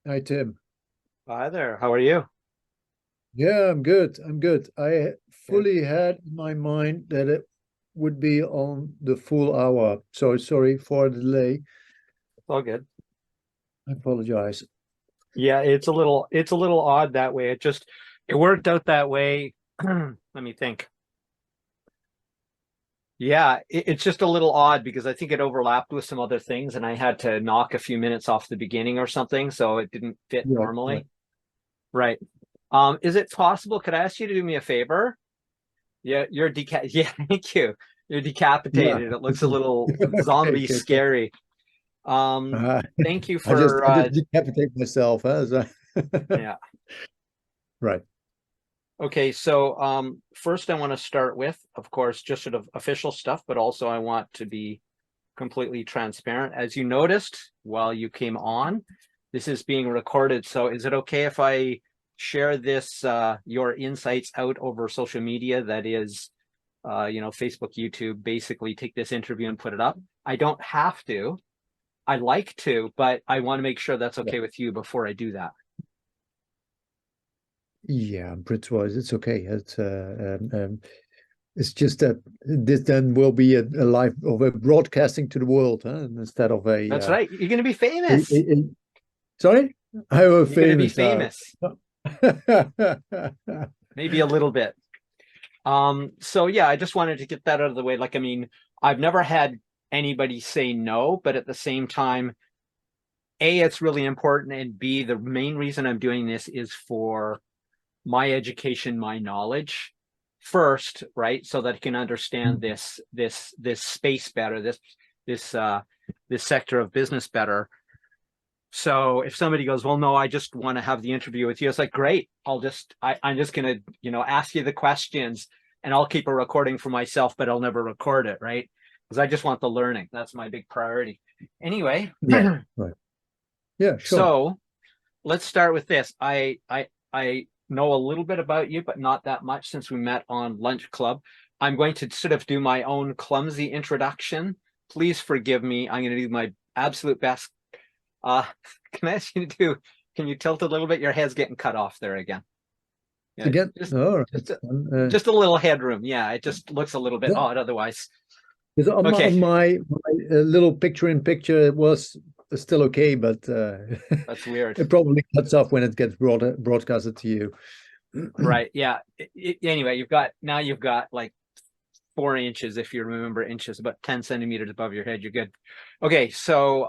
Hi, Tim. Hi there. How are you? Yeah, I'm good. I'm good. I Good. fully had in my mind that it would be on the full hour. So sorry for the delay. It's all good. I apologize. Yeah, it's a little odd that way. It worked out that way. Let me think. Yeah, it's just a little odd because I think it overlapped with some other things and I had to knock a few minutes off the beginning or something, so it didn't fit Right, right. normally. Right. Is it possible? Could I ask you to do me a favor? Yeah, yeah, thank you. You're Yeah. decapitated. It looks a little Okay, zombie okay, okay. scary. Um, Uh, Thank you I just for I just decapitate myself, huh? yeah. Right. Okay, so first I want to start with, of course, just sort of official stuff, but also I want to be completely transparent. As you noticed while you came on, this is being recorded. So is it okay if I share this, your insights out over social media? That is, Facebook, YouTube, basically take this interview and put it up. I don't have to. I like to, but I want to make sure that's Yeah. okay with you before I do that. Yeah, Brits-wise, it's okay. It's just that this then will be a live of a broadcasting to the world, huh? Instead of That's right. You're going to be famous. a sorry? I was You're going to be famous now. famous. Maybe a little bit. So yeah, I just wanted to get that out of the way. Like, I mean, I've never had anybody say no, but at the same time, A, it's really important, and B, the main reason I'm doing this is for my education, my knowledge first, right? So that I can understand this space better, this this sector of business better. So if somebody goes, well, no, I just want to have the interview with you, it's like, great. I'm just gonna, ask you the questions and I'll keep a recording for myself, but I'll never record it, right? Because I just want the learning. That's my big priority. Anyway, Right, right. Yeah, sure. so let's start with this. I know a little bit about you, but not that much since we met on Lunch Club. I'm going to sort of do my own clumsy introduction. Please forgive me. I'm going to do my absolute best. Uh, can I ask you to do, can you tilt a little bit? Your head's getting cut off there again. Yeah, Again, just all just right. a, just a little headroom. Yeah, it just looks a little bit Yeah, odd otherwise. 'cause Okay, on my little picture in picture, it was still okay, but that's weird. it probably cuts off when it gets broadcasted to you. Right. Yeah. Anyway, you've got like 4 inches, if you remember inches, about 10 centimeters above your head. You're good. Okay, so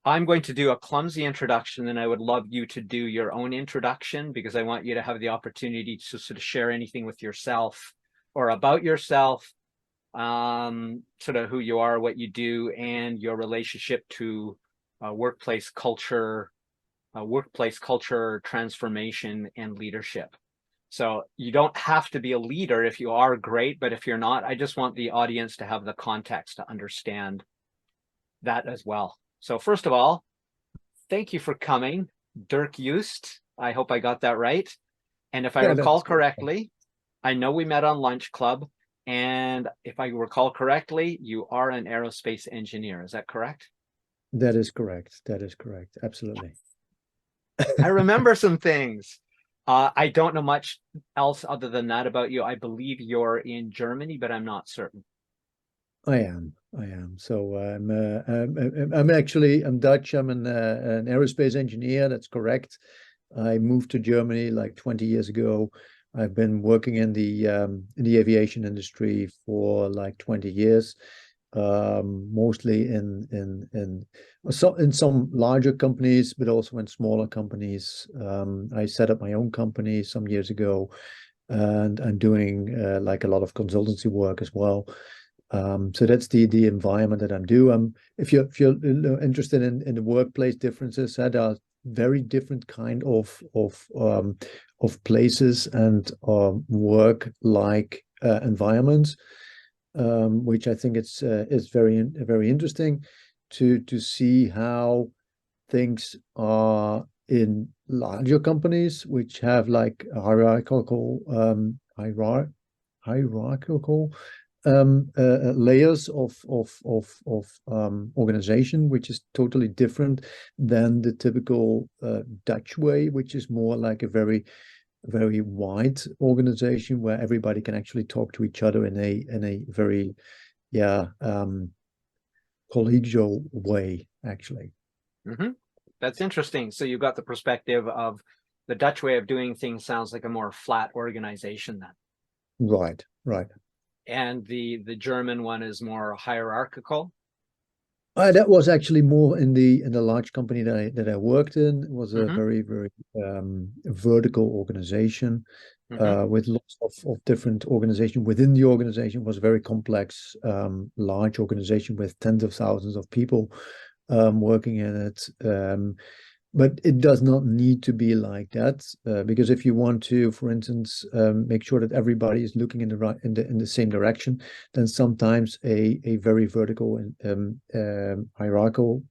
I'm going to do a clumsy introduction, and I would love you to do your own introduction because I want you to have the opportunity to sort of share anything with yourself or about yourself, sort of who you are, what you do, and your relationship to workplace culture transformation and leadership. So you don't have to be a leader. If you are, great, but if you're not, I just want the audience to have the context to understand that as well. So first of all, thank you for coming, Dirk Joost. I hope I got that right. And if I Yeah, recall that's correctly, I know we met on Lunch Club, and if I recall correctly, you are an aerospace engineer. Is that correct? that is correct. That is correct. Absolutely. I remember some things. I don't know much else other than that about you. I believe you're in Germany, but I'm not certain. I am. I am. So I'm Dutch. I'm an aerospace engineer. That's correct. I moved to Germany like 20 years ago. I've been working in the aviation industry for like 20 years, mostly in some larger companies, but also in smaller companies. I set up my own company some years ago, and I'm doing like a lot of consultancy work as well. So that's the environment that I'm doing. If you're interested in the workplace differences, that are very different kind of places and work like environments, which I think it's very interesting to see how things are in larger companies, which have like a hierarchical layers of organization, which is totally different than the typical Dutch way, which is more like a very wide organization where everybody can actually talk to each other in a very collegial way, actually. That's interesting. So you got the perspective of the Dutch way of doing things sounds like a more flat organization then. Right, right. And the German one is more hierarchical. That was actually more in the large company that I worked in. It was a very vertical organization with lots of different organization within the organization. It was a very complex, large organization with tens of thousands of people working in it. But it does not need to be like that, because if you want to, for instance, make sure that everybody is looking in the same direction, then sometimes a very vertical and hierarchical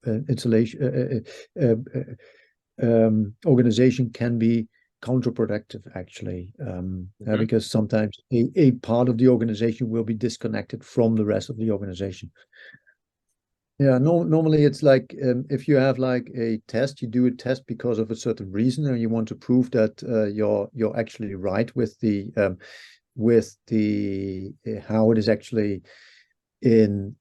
organization can be counterproductive, actually, because sometimes a part of the organization will be disconnected from the rest of the organization. Yeah, normally it's like if you have like a test, you do a test because of a certain reason, and you want to prove that you're actually right with the how it is actually in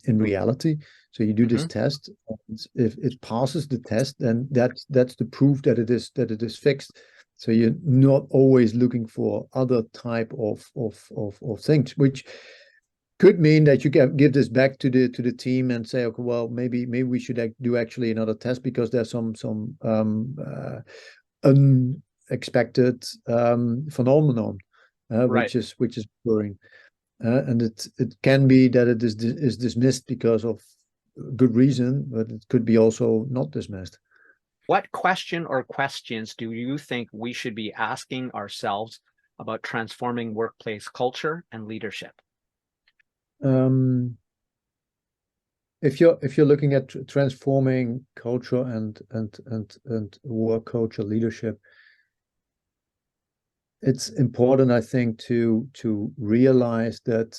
reality. So you do this test. And if it passes the test, then that's the proof that it is fixed. So you're not always looking for other type of things, which could mean that you give this back to the team and say, okay, well, maybe we should do actually another test because there's some unexpected phenomenon which is occurring, and it can be that it is dismissed because of good reason, but it could be also not dismissed. What question or questions do you think we should be asking ourselves about transforming workplace culture and leadership? If you're looking at transforming culture and work culture leadership, it's important, I think, to realize that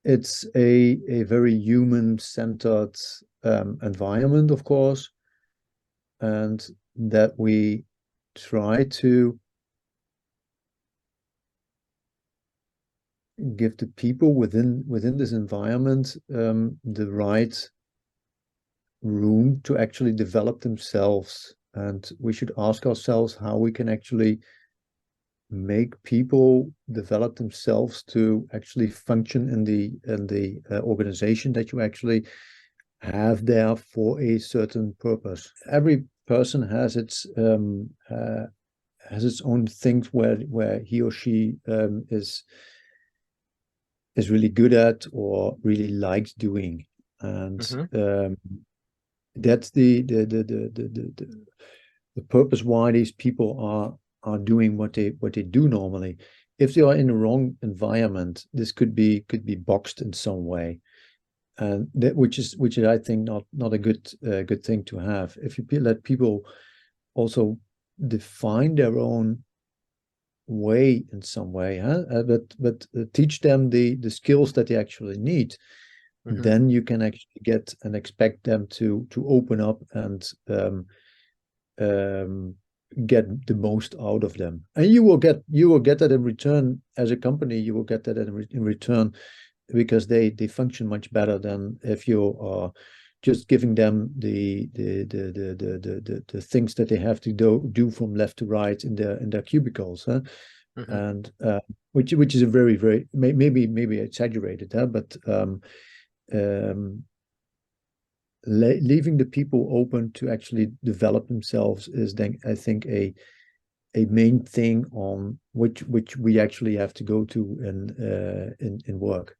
it's a very human-centered environment, of course, and that we try to give the people within this environment the right room to actually develop themselves. And we should ask ourselves how we can actually make people develop themselves to actually function in the organization that you actually have there for a certain purpose. Every person has its own things where he or she is really good at or really likes doing, and that's the purpose why these people are doing what they do normally. If they are in the wrong environment, this could be boxed in some way, and that which is I think not a good thing to have. If you let people also define their own way in some way, but teach them the skills that they actually need, then you can actually get and expect them to open up and get the most out of them, and you will get that in return. As a company, you will get that in return, because they function much better than if you are just giving them the things that they have to do from left to right in their cubicles, and which is a very maybe exaggerated, but leaving the people open to actually develop themselves is then, I think, a main thing on which we actually have to go to in work.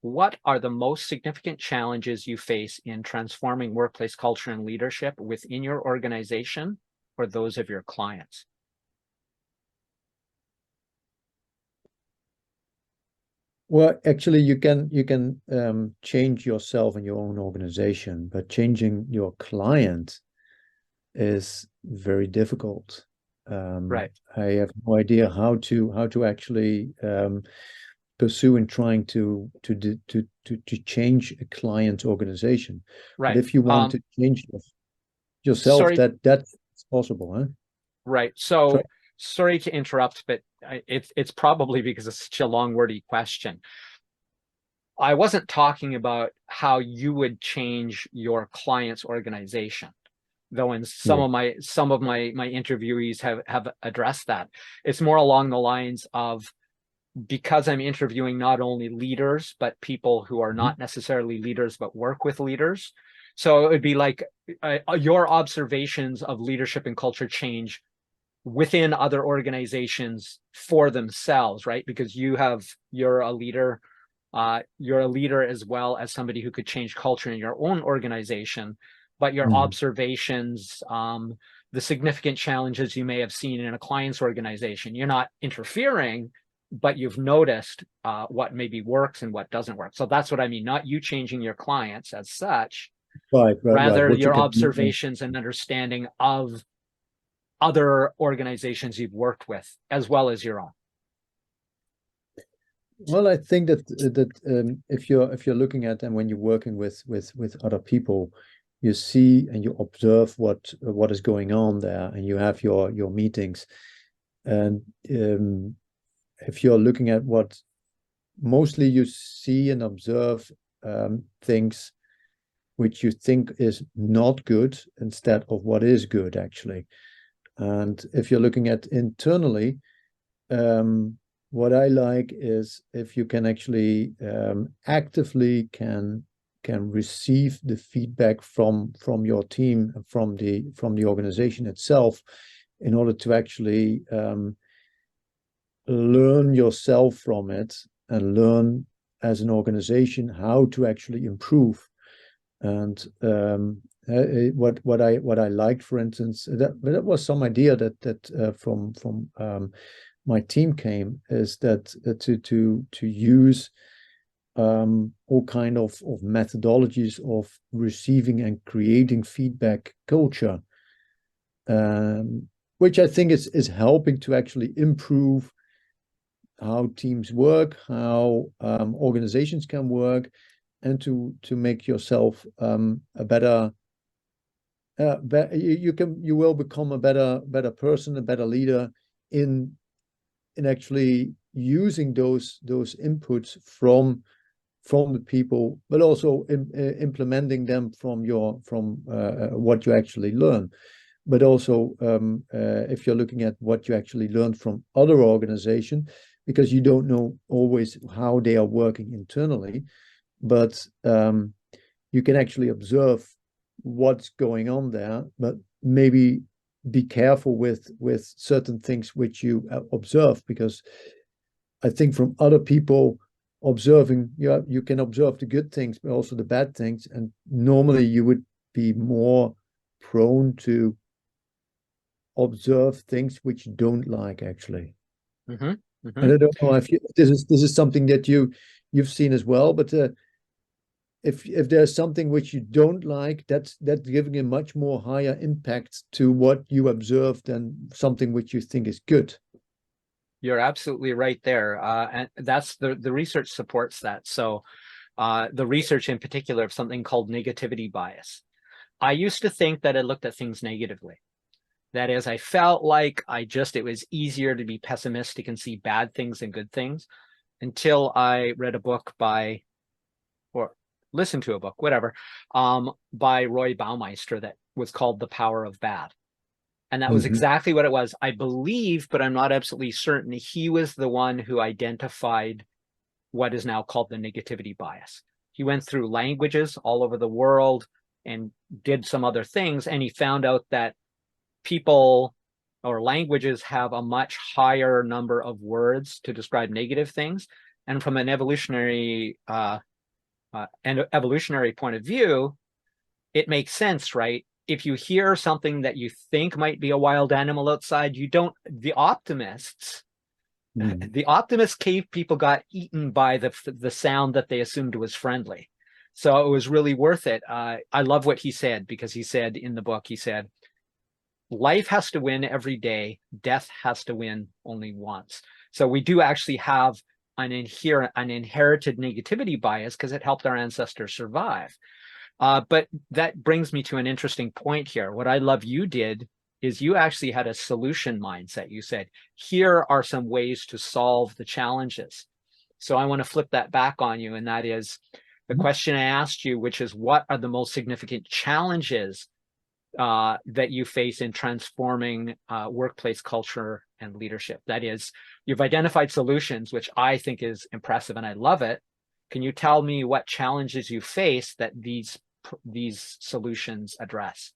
What are the most significant challenges you face in transforming workplace culture and leadership within your organization or those of your clients? Well, actually, you can change yourself and your own organization, but changing your client is very difficult. Right. I have no idea how to actually pursue in trying to change a client's organization. But Right. if you want to change yourself, Sorry. that's possible, huh? Right. Sorry. So sorry to interrupt, but it's probably because it's such a long, wordy question. I wasn't talking about how you would change your client's organization, though in Yeah. some of my interviewees have addressed that. It's more along the lines of, because I'm interviewing not only leaders, but people who are not necessarily leaders, but work with leaders. So it would be like your observations of leadership and culture change within other organizations for themselves, right? Because you're a leader. You're a leader as well as somebody who could change culture in your own organization, but your observations, the significant challenges you may have seen in a client's organization, you're not interfering, but you've noticed what maybe works and what doesn't work. So that's what I mean, not you changing your clients as such, Right. rather What you your can observations and understanding of other organizations you've worked with, as well as your own. Well, I think that if you're looking at and when you're working with other people, you see and you observe what is going on there, and you have your meetings, and if you're looking at what mostly you see and observe things which you think is not good instead of what is good actually. And if you're looking at internally, what I like is if you can actually actively can receive the feedback from your team, from the organization itself, in order to actually learn yourself from it and learn as an organization how to actually improve. And what I liked, for instance, that was some idea that from my team came, is that to use all kind of methodologies of receiving and creating feedback culture, which I think is helping to actually improve how teams work, how organizations can work, and to make yourself a better. You will become a better person, a better leader in actually using those inputs from the people, but also implementing them from what you actually learn. But also if you're looking at what you actually learn from other organizations, because you don't know always how they are working internally, but you can actually observe what's going on there, but maybe be careful with certain things which you observe, because I think from other people observing, you can observe the good things, but also the bad things. And normally you would be more prone to observe things which you don't like, actually. And I don't know if this is something that you've seen as well, but if there's something which you don't like, that's giving a much more higher impact to what you observe than something which you think is good. You're absolutely right there. And that's the research supports that. So the research in particular of something called negativity bias. I used to think that it looked at things negatively. That is, I felt like it was easier to be pessimistic and see bad things and good things, until I read a book or listened to a book, whatever, by Roy Baumeister that was called The Power of Bad. And that was exactly what it was. I believe, but I'm not absolutely certain, he was the one who identified what is now called the negativity bias. He went through languages all over the world and did some other things, and he found out that people or languages have a much higher number of words to describe negative things. And from an evolutionary point of view, it makes sense, right? If you hear something that you think might be a wild animal outside, the optimists cave people got eaten by the sound that they assumed was friendly. So it was really worth it. I love what he said, because he said in the book, he said, life has to win every day. Death has to win only once. So we do actually have an inherited negativity bias because it helped our ancestors survive. But that brings me to an interesting point here. What I love you did is you actually had a solution mindset. You said, here are some ways to solve the challenges. So I want to flip that back on you. And that is the question I asked you, which is, what are the most significant challenges that you face in transforming workplace culture and leadership? That is, you've identified solutions, which I think is impressive and I love it. Can you tell me what challenges you face that these solutions address?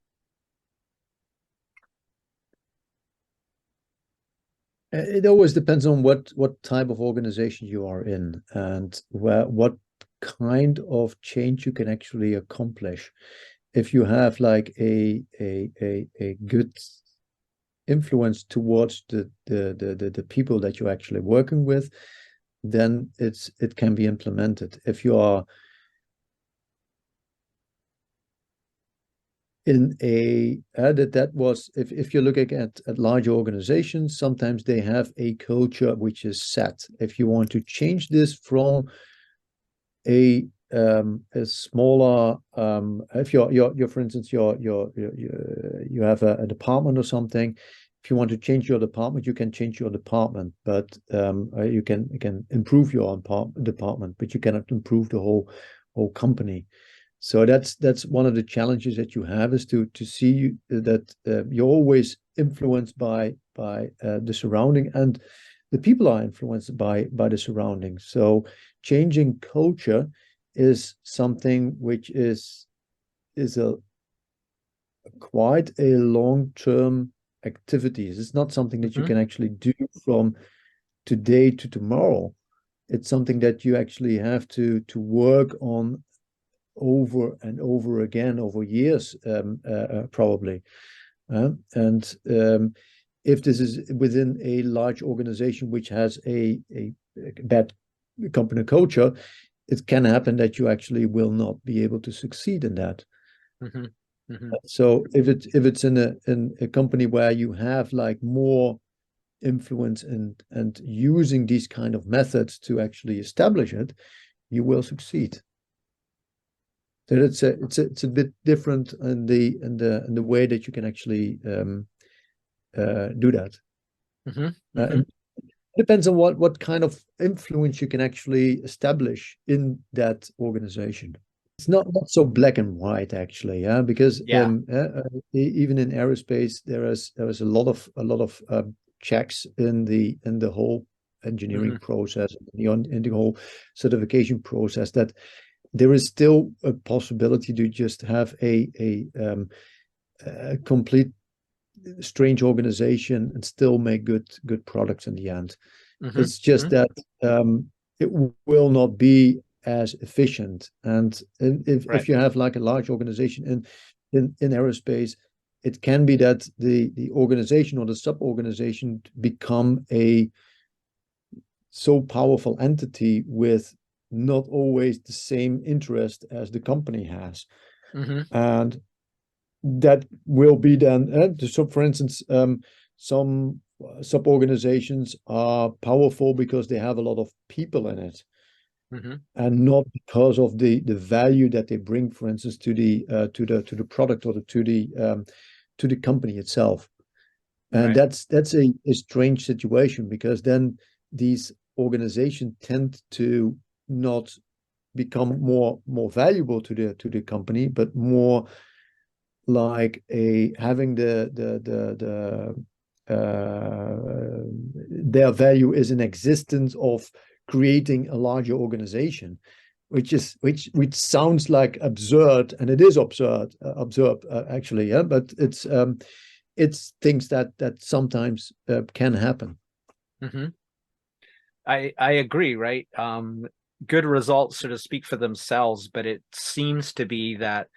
It always depends on what type of organization you are in and what kind of change you can actually accomplish. If you have like a good influence towards the people that you're actually working with, then it can be implemented. If you are in if you're looking at larger organizations, sometimes they have a culture which is set. If you want to change this from a smaller, if you're for instance you have a department or something. If you want to change your department, you can change your department, but you can improve your department, but you cannot improve the whole company. So that's one of the challenges that you have, is to see that you're always influenced by the surrounding, and the people are influenced by the surroundings. So changing culture is something which is a quite a long-term activities. It's not something that you can actually do from today to tomorrow. It's something that you actually have to work on over and over again over years, probably. And if this is within a large organization which has a bad company culture, it can happen that you actually will not be able to succeed in that. So if it's in a company where you have like more influence and using these kind of methods to actually establish it, you will succeed. So it's a bit different in the way that you can actually do that. It depends on what kind of influence you can actually establish in that organization. It's not so black and white actually, because even in aerospace there is a lot of checks in the whole engineering process, in the whole certification process, that there is still a possibility to just have a complete strange organization and still make good products in the end. It's just that it will not be as efficient. And if you have like a large organization in aerospace, it can be that the organization or the sub-organization become a so powerful entity with not always the same interest as the company has. And that will be then, so for instance, some sub-organizations are powerful because they have a lot of people in it, and not because of the value that they bring, for instance, to the product or to the company itself. And that's a strange situation, because then these organizations tend to not become more valuable to the company, but more like having their value is an existence of creating a larger organization, which sounds like absurd, and it is absurd actually, but it's things that sometimes can happen. I agree, right? Good results sort of speak for themselves, but it seems to be that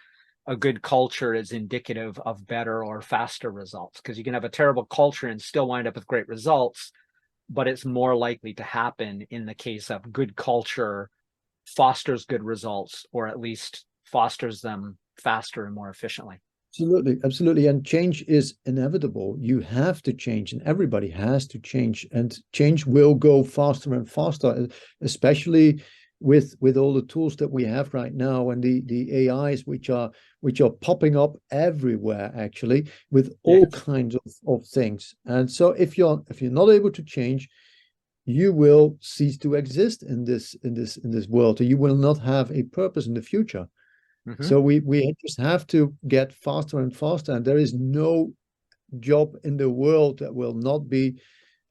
a good culture is indicative of better or faster results, because you can have a terrible culture and still wind up with great results, but it's more likely to happen in the case of good culture fosters good results, or at least fosters them faster and more efficiently. Absolutely, absolutely. And change is inevitable. You have to change, and everybody has to change. And change will go faster and faster, especially with all the tools that we have right now and the AIs which are popping up everywhere, actually, with all Yes. kinds of things. And so if you're not able to change, you will cease to exist in this world. You will not have a purpose in the future. Hmm. So we just have to get faster and faster, and there is no job in the world that will not be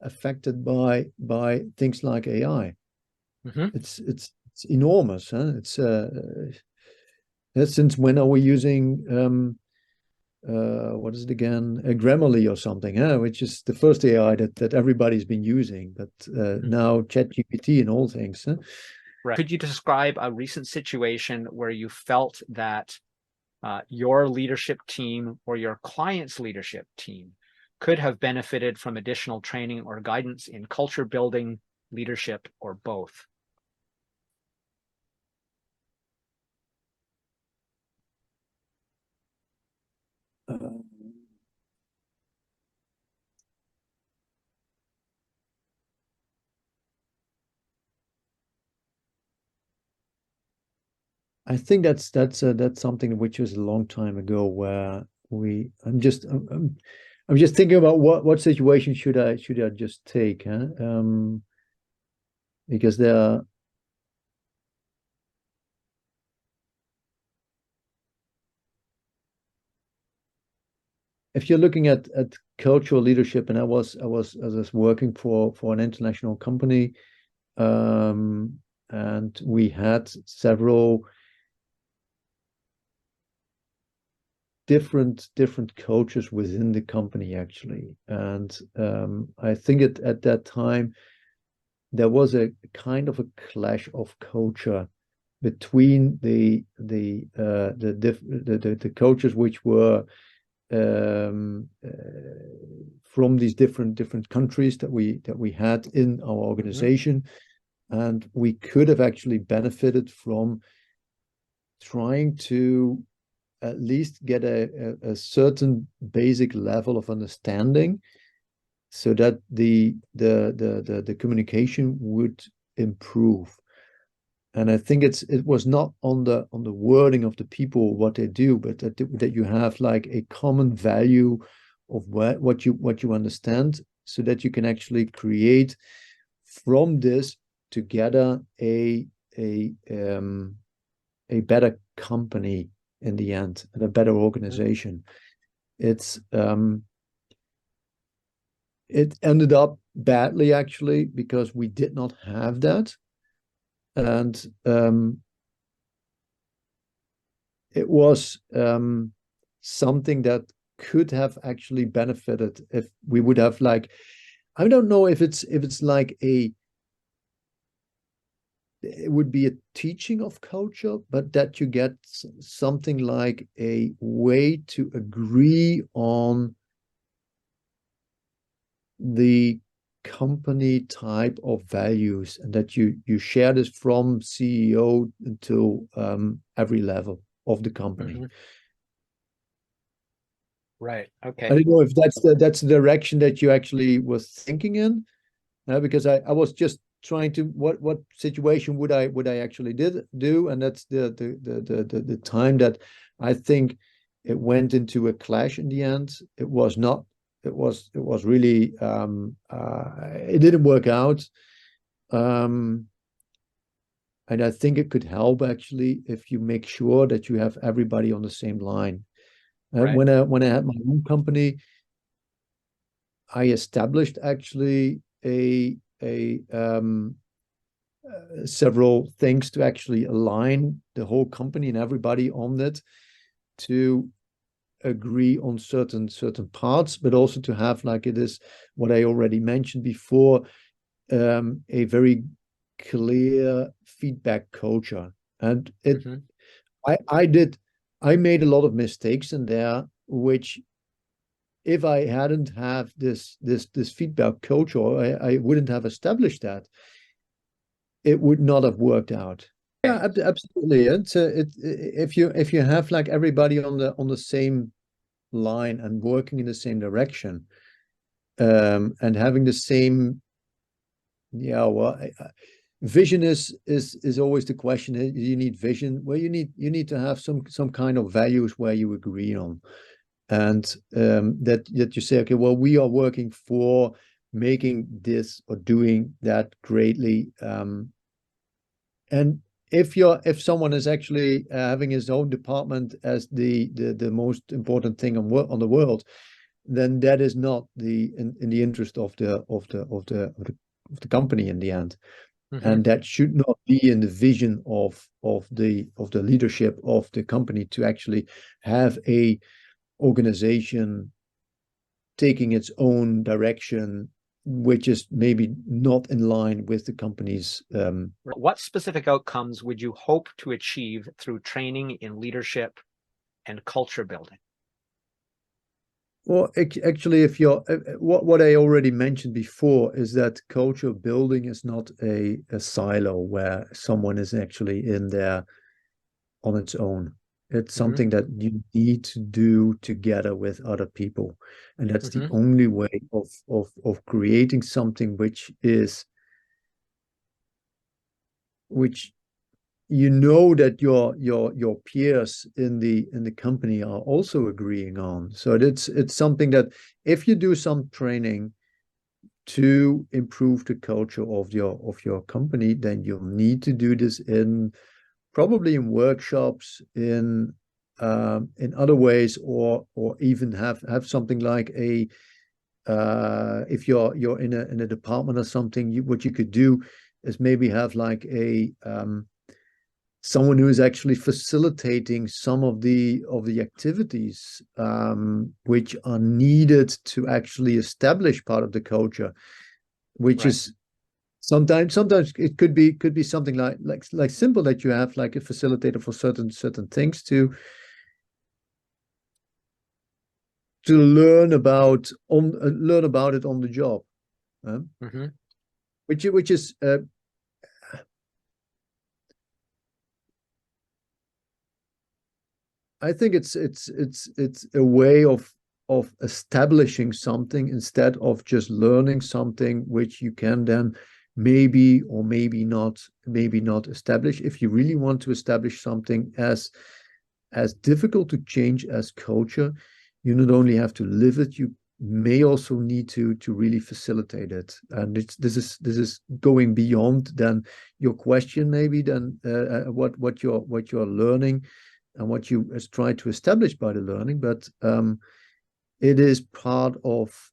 affected by things like AI. Hmm. It's enormous, huh? Since when are we using what is it again? A Grammarly or something, huh? Which is the first AI that everybody's been using, but now ChatGPT and all things, huh? Right. Could you describe a recent situation where you felt that your leadership team or your client's leadership team could have benefited from additional training or guidance in culture building, leadership, or both? Uh, I think that's something which was a long time ago where I'm just thinking about what situation should I just take, huh? Because there are, if you're looking at cultural leadership, and I was working for an international company, and we had several different cultures within the company, actually. And I think at that time there was a kind of a clash of culture between the cultures which were from these different countries that we had in our Hmm. organization, and we could have actually benefited from trying to at least get a certain basic level of understanding, so that the communication would improve. And I think it was not on the wording of the people what they do, but that you have like a common value of what you understand, so that you can actually create from this together a better company in the end, and a better organization. It's it ended up badly, actually, because we did not have that. And it was something that could have actually benefited if we would have, like, I don't know if it's like it would be a teaching of culture, but that you get something like a way to agree on the company type of values, and that you share this from CEO to every level of the company. Hmm. Right. I Okay. don't know if that's the direction that you actually was thinking in, because I was just trying to, what situation would I actually did do, and that's the time that I think it went into a clash in the end. It was not. It was really it didn't work out. Um, and I think it could help, actually, if you make sure that you have everybody on the same line. Right. When I had my own company, I established actually a several things to actually align the whole company and everybody on it, to agree on certain parts, but also to have, like, it is what I already mentioned before, a very clear feedback culture. And Hmm. I made a lot of mistakes in there, which, if I hadn't have this feedback culture, I wouldn't have established that, it would not have worked out. Yeah, absolutely. If you have, like, everybody on the same line and working in the same direction, and having the same, yeah, well, vision is always the question. You need vision. Well, you need to have some kind of values where you agree on, and that you say, okay, well, we are working for making this or doing that greatly, and if someone is actually having his own department as the most important thing on the world, then that is not in the interest of the company in the end. And that should not be in the vision of the leadership of the company, to actually have a organization taking its own direction, which is maybe not in line with the company's. What specific outcomes would you hope to achieve through training in leadership and culture building? Well, actually, if you're what I already mentioned before is that culture building is not a silo where someone is actually in there on its own. It's something that you need to do together with other people, and that's the only way of creating something which you know that your peers in the company are also agreeing on. So it's something that if you do some training to improve the culture of your company, then you'll need to do this probably in workshops, in other ways, or even have something like if you're in a department or something, what you could do is maybe have like someone who is actually facilitating some of the activities which are needed to actually establish part of the culture, which is sometimes it could be something like simple, that you have like a facilitator for certain things to learn about it on the job, which is I think it's a way of establishing something instead of just learning something which you can then maybe or maybe not establish. If you really want to establish something as difficult to change as culture, you not only have to live it, you may also need to really facilitate it. And this is going beyond than your question, maybe, than what you're learning and what you try to establish by the learning, but it is part of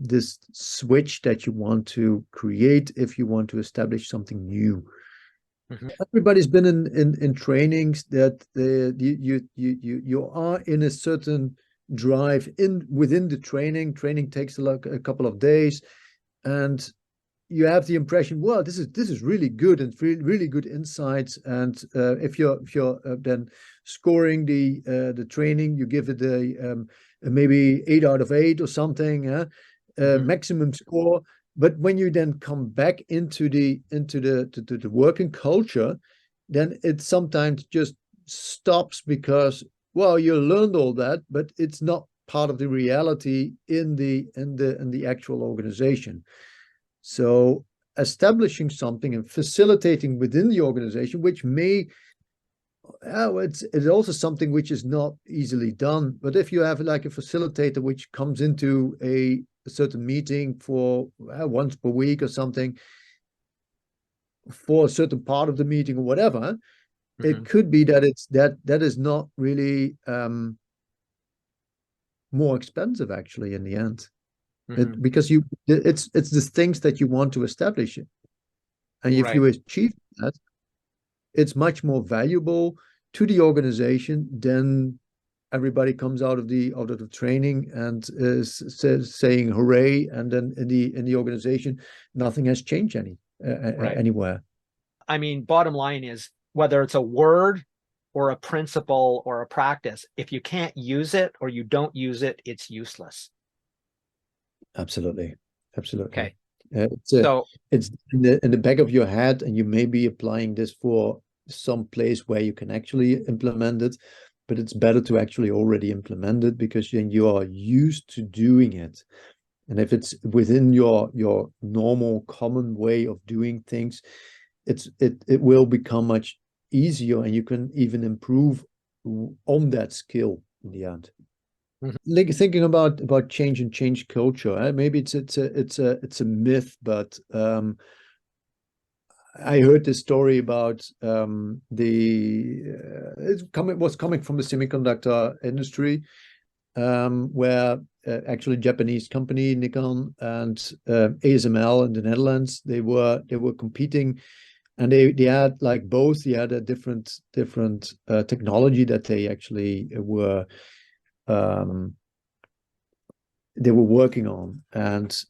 this switch that you want to create if you want to establish something new. Everybody's been in trainings that you are in a certain drive within the training. Training takes a couple of days, and you have the impression, well, this is really good and really good insights. And if you're then scoring the training, you give it a maybe 8 out of 8 or something, maximum score. But when you then come back into the working culture, then it sometimes just stops because, well, you learned all that, but it's not part of the reality in the actual organization. So establishing something and facilitating within the organization, which may, it's also something which is not easily done. But if you have like a facilitator which comes into a certain meeting for once per week or something, for a certain part of the meeting or whatever, it could be that that is not really more expensive actually in the end. Because it's the things that you want to establish, and if you achieve that, it's much more valuable to the organization than everybody comes out of the training and is saying hooray, and then in the organization nothing has changed anywhere. I mean, bottom line is, whether it's a word or a principle or a practice, if you can't use it or you don't use it, it's useless. Absolutely. Okay. It's in the back of your head, and you may be applying this for some place where you can actually implement it, but it's better to actually already implement it, because then you are used to doing it. And if it's within your normal common way of doing things, it will become much easier, and you can even improve on that skill in the end. Like thinking about change and change culture, maybe it's a myth, but I heard this story about it was coming from the semiconductor industry, where actually Japanese company Nikon and ASML in the Netherlands, they were competing, and they had like both. They had a different technology that they actually were working on, and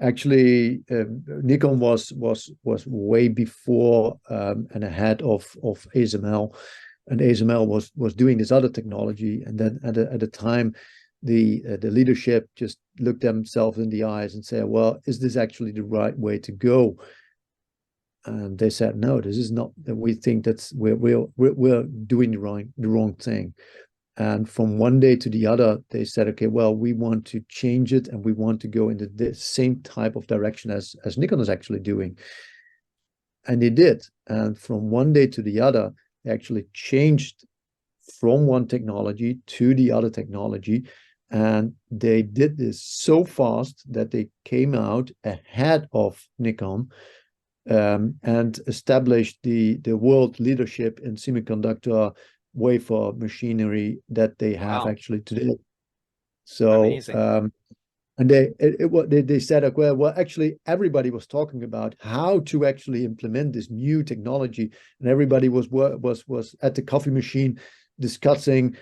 actually Nikon was way before and ahead of ASML, and ASML was doing this other technology, and then at the time the leadership just looked themselves in the eyes and said, well, is this actually the right way to go? And they said, no, this is not. We think that's we're doing the wrong thing. And from one day to the other, they said, okay, well, we want to change it, and we want to go into the same type of direction as Nikon is actually doing. And they did. And from one day to the other, they actually changed from one technology to the other technology. And they did this so fast that they came out ahead of Nikon, and established the world leadership in semiconductor wafer machinery that they have actually today. So amazing. and they said, okay, well, actually everybody was talking about how to actually implement this new technology, and everybody was at the coffee machine discussing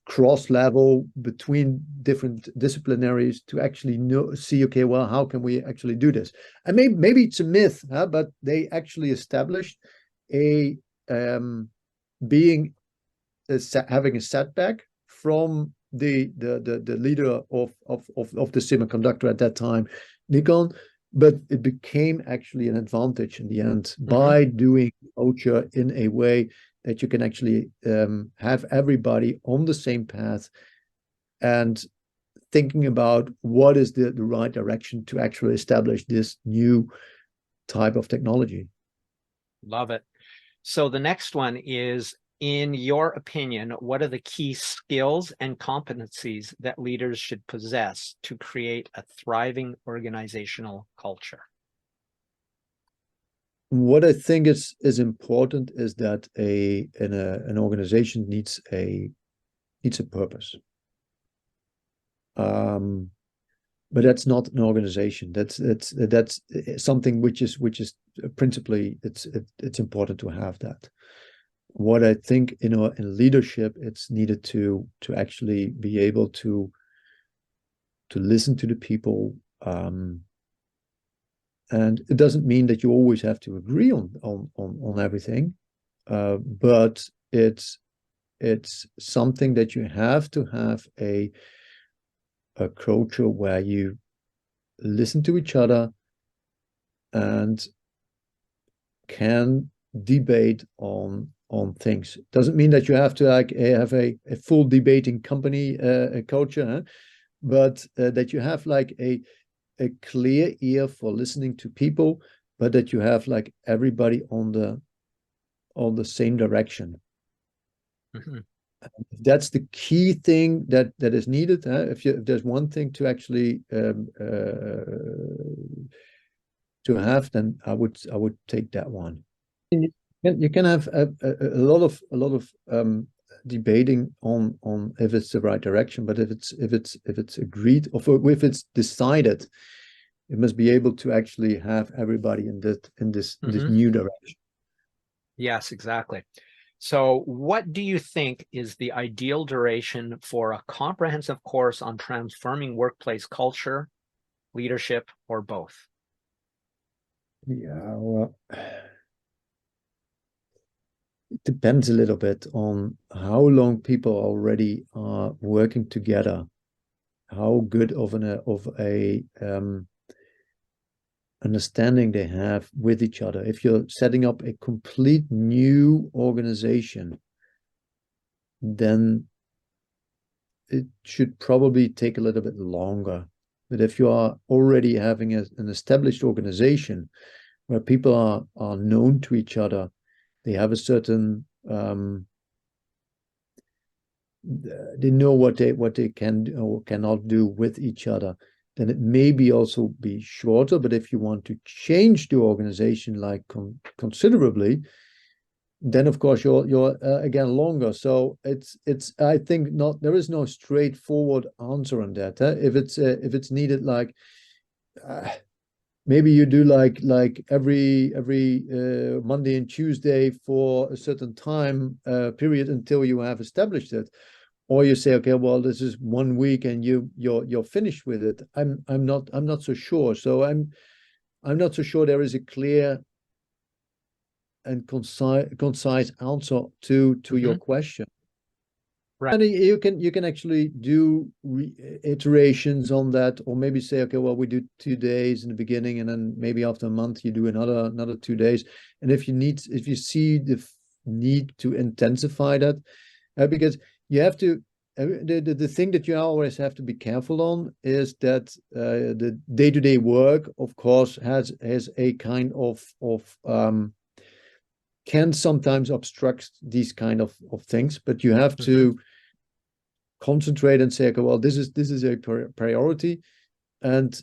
cross level between different disciplinaries to actually see, okay, well, how can we actually do this? And maybe it's a myth, but they actually established a being having a setback from the leader of the semiconductor at that time, Nikon, but it became actually an advantage in the end by doing culture in a way that you can actually have everybody on the same path and thinking about what is the right direction to actually establish this new type of technology. Love it. So the next one is, in your opinion, what are the key skills and competencies that leaders should possess to create a thriving organizational culture? What I think is important is that an organization needs a purpose. But that's not an organization. That's something which is principally it's important to have that. What I think in leadership, it's needed to actually be able to listen to the people. And it doesn't mean that you always have to agree on everything, but it's something that you have to have a culture where you listen to each other and can debate on things. Doesn't mean that you have to like have a full debating company culture, but that you have like a clear ear for listening to people, but that you have like everybody on the same direction. That's the key thing that is needed. If there's one thing to actually to have, then I would take that one. You can have a lot of debating on if it's the right direction, but if it's agreed, or if it's decided, it must be able to actually have everybody in this new direction. Yes, exactly. So what do you think is the ideal duration for a comprehensive course on transforming workplace culture, leadership, or both? Yeah, well, it depends a little bit on how long people already are working together, how good of a understanding they have with each other. If you're setting up a complete new organization, then it should probably take a little bit longer. But if you are already having an established organization where people are known to each other, they have a certain they know what they can or cannot do with each other, then it may also be shorter. But if you want to change the organization like considerably, then of course you're again longer. So it's I think not, there is no straightforward answer on that. If it's needed, like maybe you do like every Monday and Tuesday for a certain time period until you have established it, or you say, okay, well, this is 1 week and you're finished with it. I'm not so sure. So I'm not so sure there is a clear and concise answer to your question. Right. And you can actually do iterations on that, or maybe say, okay, well, we do 2 days in the beginning, and then maybe after a month you do another 2 days. And if you see the need to intensify that, because you have to, the thing that you always have to be careful on is that the day-to-day work, of course, has a kind of can sometimes obstruct these kind of things, but you have to concentrate and say, okay, well, this is a priority, and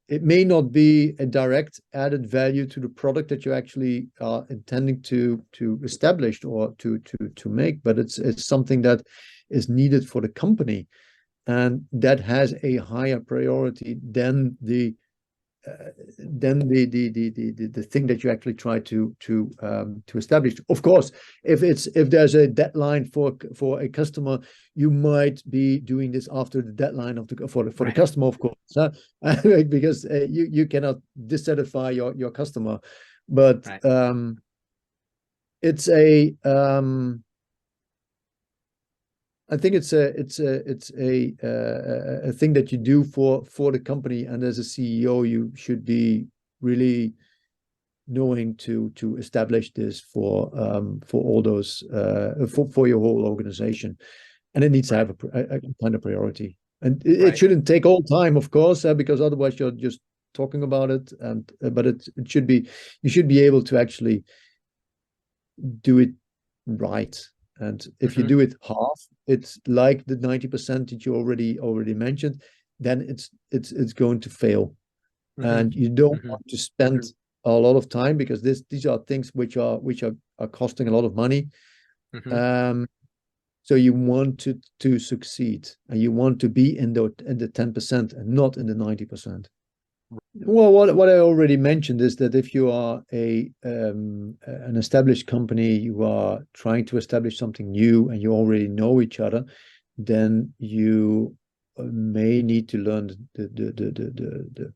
it may not be a direct added value to the product that you actually are intending to establish or to make, but it's something that is needed for the company, and that has a higher priority than the thing that you actually try to establish. Of course, if there's a deadline for a customer, you might be doing this after the deadline for the customer, of course, because you cannot dissatisfy your customer. But it's a I think it's a thing that you do for the company, and as a CEO, you should be really knowing to establish this for all those for your whole organization, and it needs to have a kind of priority, and it shouldn't take all time, of course, because otherwise you're just talking about it. And but it should be, you should be able to actually do it right. And if you do it half, it's like the 90% that you already mentioned, then it's going to fail. And you don't want to spend a lot of time, because these are things which are costing a lot of money. So you want to succeed, and you want to be in the 10% and not in the 90%. Well, what I already mentioned is that if you are an established company, you are trying to establish something new, and you already know each other, then you may need to learn the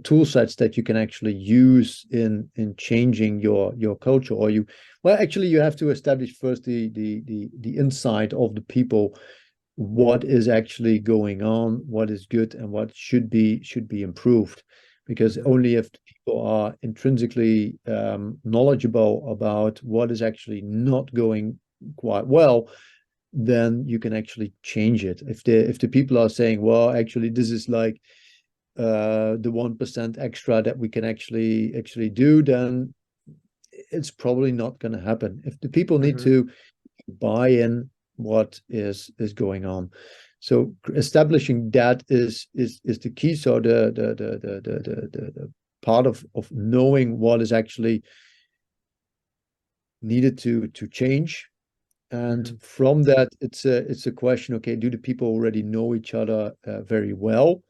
tool sets that you can actually use in changing your culture. Or you have to establish first the inside of the people, what is actually going on, what is good, and what should be improved. Because only if people are intrinsically knowledgeable about what is actually not going quite well, then you can actually change it. If the people are saying, well, actually this is like the 1% extra that we can actually do, then it's probably not going to happen. If the people need to buy in what is going on, so establishing that is the key. So the part of knowing what is actually needed to change, and from that it's a question, okay, do the people already know each other very well,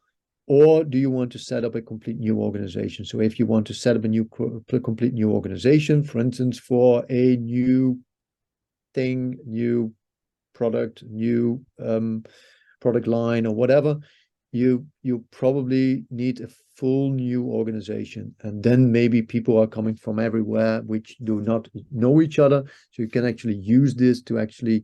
or do you want to set up a complete new organization? So if you want to set up a complete new organization, for instance, for a new thing, new product, new product line, or whatever, you probably need a full new organization. And then maybe people are coming from everywhere which do not know each other, so you can actually use this to actually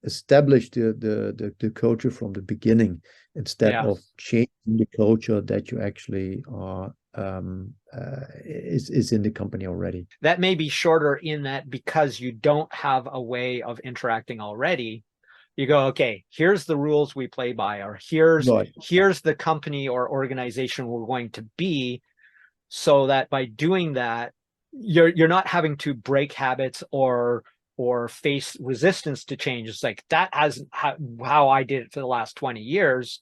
establish the culture from the beginning instead Yeah. of changing the culture that you actually are is in the company already. That may be shorter in that because you don't have a way of interacting already. You go, okay, here's the rules we play by, or here's the company or organization we're going to be, so that by doing that, you're not having to break habits or face resistance to change. It's like that hasn't how I did it for the last 20 years.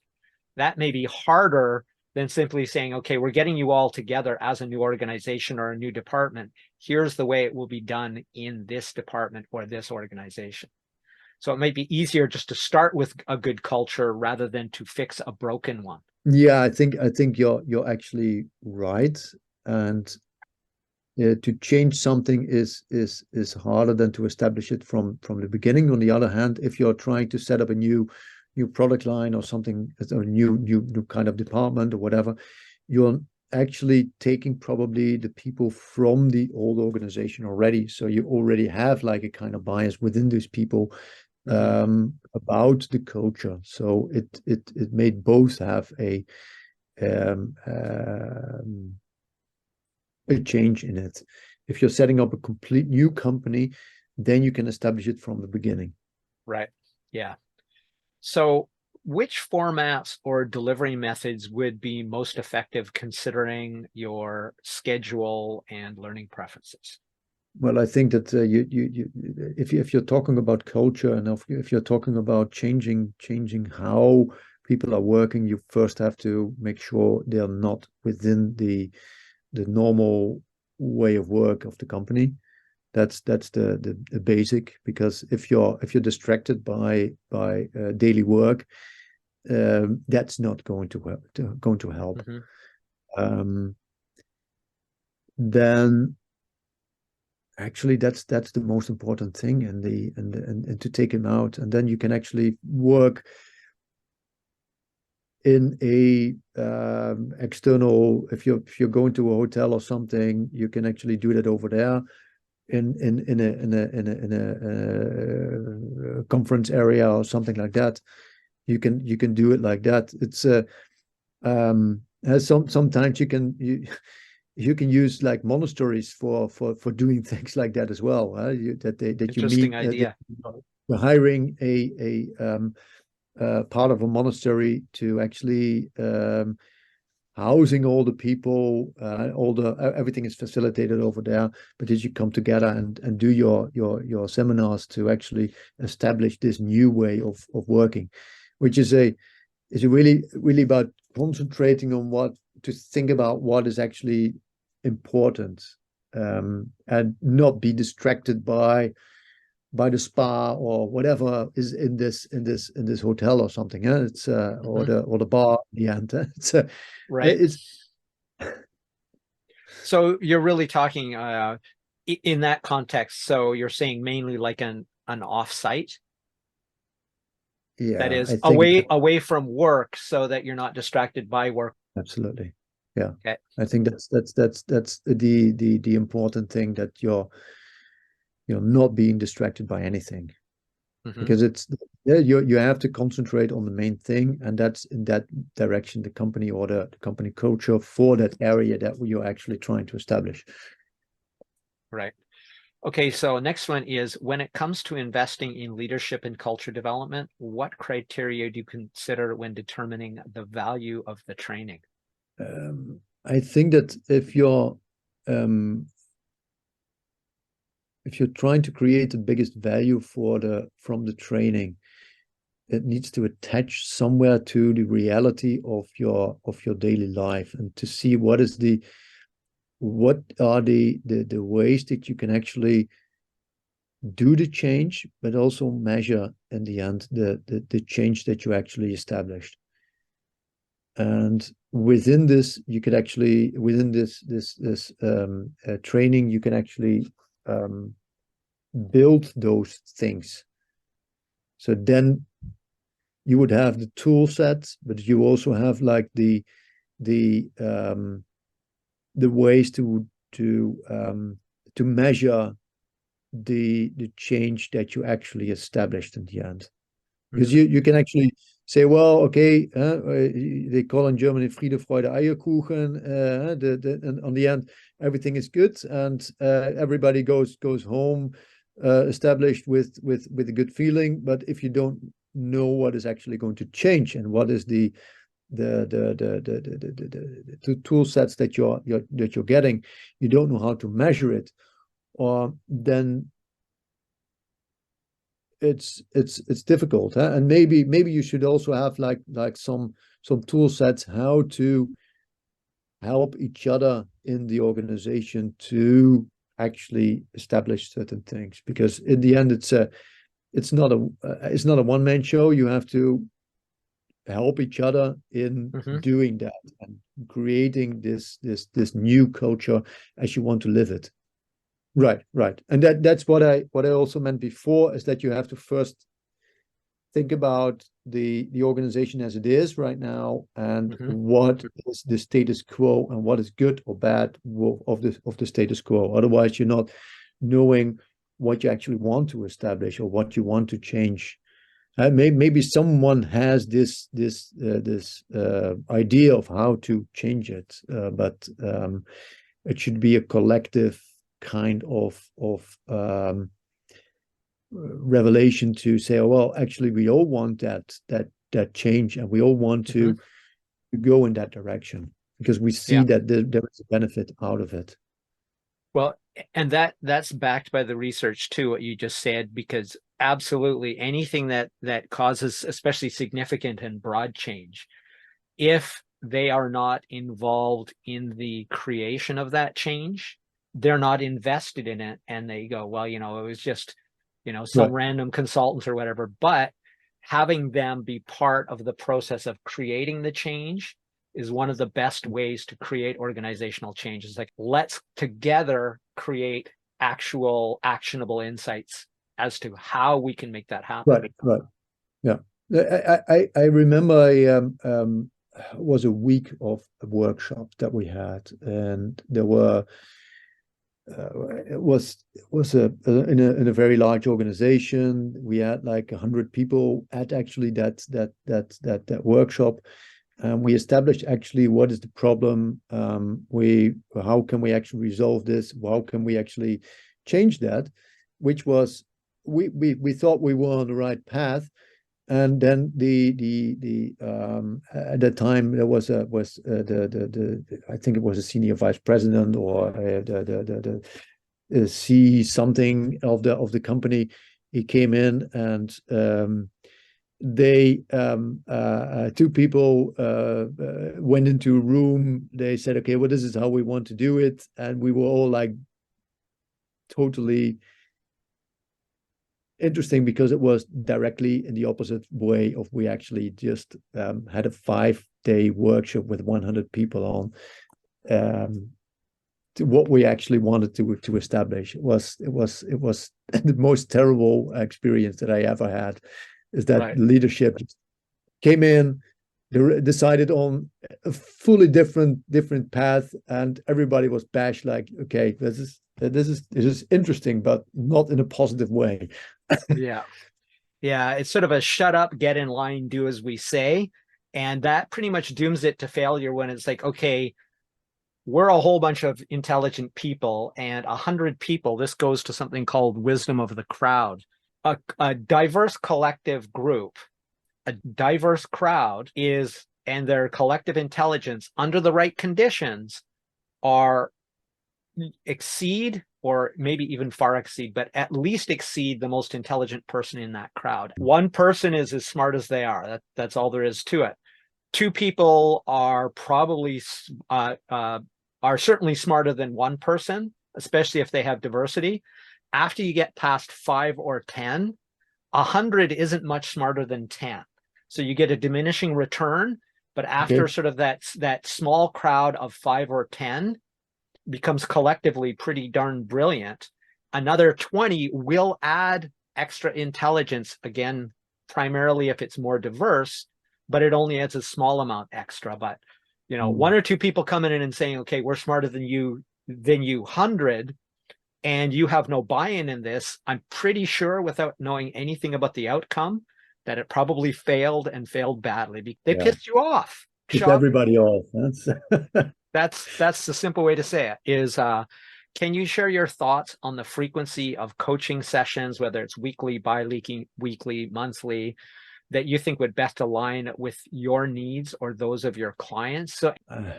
That may be harder than simply saying, okay, we're getting you all together as a new organization or a new department. Here's the way it will be done in this department or this organization. So it might be easier just to start with a good culture rather than to fix a broken one. Yeah, I think you're actually right, and to change something is harder than to establish it from the beginning. On the other hand, if you're trying to set up a new product line or something, a new kind of department or whatever, you're actually taking probably the people from the old organization already. So you already have like a kind of bias within those people about the culture. So it made both have a change in it. If you're setting up a complete new company, then you can establish it from the beginning. Right. Yeah. So which formats or delivery methods would be most effective considering your schedule and learning preferences? Well, I think that if you're talking about culture, and if you're talking about changing how people are working, you first have to make sure they are not within the normal way of work of the company. That's the basic, because if you're distracted by daily work, that's not going to help. Then actually that's the most important thing, and to take him out, and then you can actually work in a external. If you're going to a hotel or something, you can actually do that over there in a conference area or something like that. You can do it like that. It's sometimes you can use like monasteries for doing things like that as well. Interesting idea. You're hiring a part of a monastery to actually housing all the people, everything is facilitated over there, but as you come together and do your seminars to actually establish this new way of working, which is really about concentrating on to think about what is actually important, and not be distracted by the spa or whatever is in this hotel or something. It's or the bar at the end. Right. It's so you're really talking in that context. So you're saying mainly like an offsite. Yeah, that is I think away from work, so that you're not distracted by work. Absolutely. Yeah. Okay. I think that's the important thing, that you're not being distracted by anything, because you have to concentrate on the main thing, and that's in that direction, the company or the company culture for that area that you're actually trying to establish. Right. Okay, so next one is, when it comes to investing in leadership and culture development, what criteria do you consider when determining the value of the training? I think that if you're trying to create the biggest value from the training, it needs to attach somewhere to the reality of your daily life, and to see what are the ways that you can actually do the change, but also measure in the end the change that you actually established. And within this, you could actually, within this training, you can actually build those things. So then you would have the tool set, but you also have like the ways to measure the change that you actually established in the end. Because you can actually say, well, okay, they call in Germany Friede, Freude, Eierkuchen. And on the end, everything is good, and everybody goes home established with a good feeling. But if you don't know what is actually going to change and what is the tool sets that you're getting, you don't know how to measure it, or then it's difficult, huh? And maybe you should also have like some tool sets how to help each other in the organization to actually establish certain things, because in the end it's not a one-man show. You have to help each other in doing that and creating this new culture as you want to live it. Right. And that's what I also meant before, is that you have to first think about the organization as it is right now, and what is the status quo and what is good or bad of the status quo. Otherwise, you're not knowing what you actually want to establish or what you want to change. Maybe someone has this idea of how to change it, but it should be a collective kind of revelation to say, oh, well, actually we all want that change, and we all want to go in that direction, because we see that there is a benefit out of it. Well, and that's backed by the research too, what you just said, because absolutely anything that causes especially significant and broad change, if they are not involved in the creation of that change, they're not invested in it, and they go, well, it was just, some random consultants or whatever. But having them be part of the process of creating the change is one of the best ways to create organizational change. It's like, let's together create actual actionable insights as to how we can make that happen. Right. Yeah. I remember was a week of workshops that we had, and there were it was in a very large organization. We had like 100 people at actually that workshop. We established actually what is the problem. How can we actually resolve this? How can we actually change that? Which was, we thought we were on the right path. And then at that time there was I think it was a senior vice president, or the C something of the company. He came in, and they two people went into a room. They said, okay, well, this is how we want to do it, and we were all like totally interesting, because it was directly in the opposite way of, we actually just had a 5-day workshop with 100 people on to what we actually wanted to establish. It was the most terrible experience that I ever had, is that leadership came in, decided on a fully different path, and everybody was bashed like, okay, this is interesting, but not in a positive way. Yeah. It's sort of a shut up, get in line, do as we say. And that pretty much dooms it to failure, when it's like, okay, we're a whole bunch of intelligent people, and 100 people, this goes to something called wisdom of the crowd. A diverse collective group, a diverse crowd is, and their collective intelligence under the right conditions are exceed, or maybe even far exceed, but at least exceed the most intelligent person in that crowd. One person is as smart as they are. That's all there is to it. 2 people are probably are certainly smarter than one person, especially if they have diversity. After you get past 5 or 10, 100 isn't much smarter than 10. So you get a diminishing return, but after sort of that small crowd of 5 or 10 becomes collectively pretty darn brilliant, another 20 will add extra intelligence, again, primarily if it's more diverse, but it only adds a small amount extra. But 1 or 2 people coming in and saying, okay, we're smarter than you 100, and you have no buy-in in this, I'm pretty sure without knowing anything about the outcome that it probably failed and failed badly. They Yeah. pissed you off. It's everybody off. That's the simple way to say it is, can you share your thoughts on the frequency of coaching sessions, whether it's weekly, bi-weekly, monthly, that you think would best align with your needs or those of your clients? So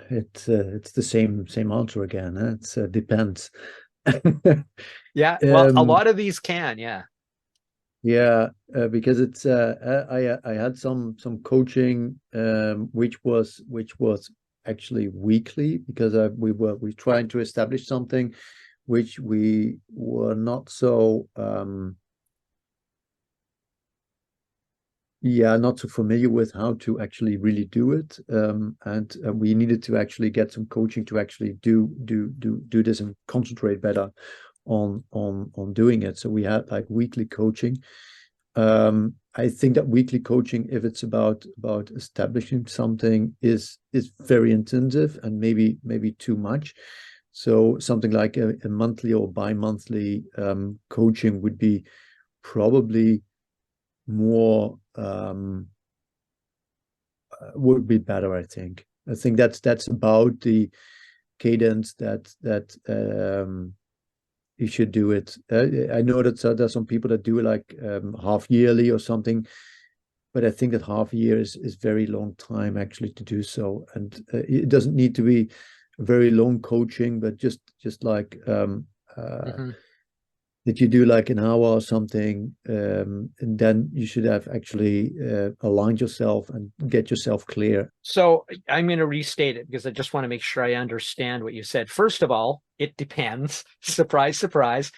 it's the same answer again. It depends. yeah, well, a lot of these can, yeah. Yeah, because it's I had some coaching which was actually weekly, because we trying to establish something which we were not so not so familiar with how to actually really do it, and we needed to actually get some coaching to actually do this and concentrate better on doing it. So we had like weekly coaching. I think that weekly coaching, if it's about establishing something, is very intensive and maybe too much. So something like a monthly or bi-monthly coaching would be probably more would be better. I think that's about the cadence that you should do it. I know that there's some people that do it like half yearly or something, but I think that half a year is very long time actually to do so. And it doesn't need to be very long coaching, but just like that you do like an hour or something, and then you should have actually aligned yourself and get yourself clear. So I'm going to restate it because I just want to make sure I understand what you said. First of all, it depends. Surprise, surprise.